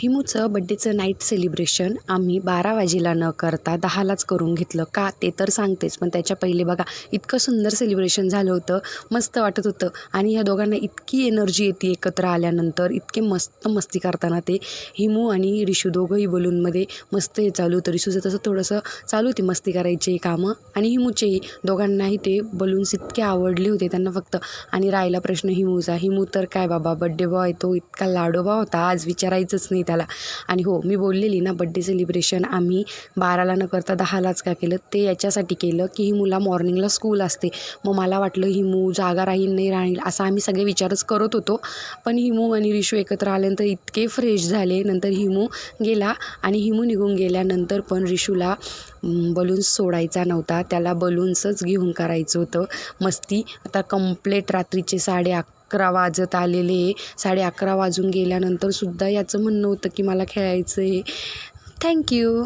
हिमूचं बड्डेचं night celebration आम्ही 12 वाजेला न करता 10लाच करून घेतलं. का ते तर सांगतेच, पण त्याच्या पहिले बघा इतकं सुंदर सेलिब्रेशन झालं होतं, मस्त वाटत होतं. आणि ह्या दोघांना इतकी एनर्जी येते एकत्र आल्यानंतर, इतके मस्त मस्ती करताना ते हिमू आणि रिशू दोघंही बलूनमध्ये मस्त हे चालू होतं. रिशूचं तसं थोडंसं चालू होती मस्ती करायची कामं, आणि हिमूचेही दोघांनाही ते बलून्स इतके आवडले होते त्यांना फक्त. आणि राहिला प्रश्न हिमूचा. हिमू तर काय बाबा, बड्डे बॉय तो इतका लाडोबा होता, आज विचारायचंच नाही त्याला. आणि हो, मी बोललेली ना बड्डे सेलिब्रेशन आम्ही 12ला न करता 10लाच का केलं, ते याच्यासाठी केलं की हिमूला मॉर्निंगला स्कूल असते. मग मला वाटलं हिमू जागा राहील नाही राहील असं आम्ही सगळे विचारच करत होतो. पण हिमू आणि रिशू एकत्र आल्यानंतर इतके फ्रेश झाले. नंतर हिमू गेला, आणि हिमू निघून गेल्यानंतर पण रिशूला बलून्स सोडायचा नव्हता, त्याला बलून्सच घेऊन करायचं होतं मस्ती. आता कंप्लेट रात्रीचे 11:30 वाजत आलेले. 11:30 वाजून गेल्यानंतर सुद्धा याचं म्हणणं होतं की मला खेळायचं आहे. थँक्यू.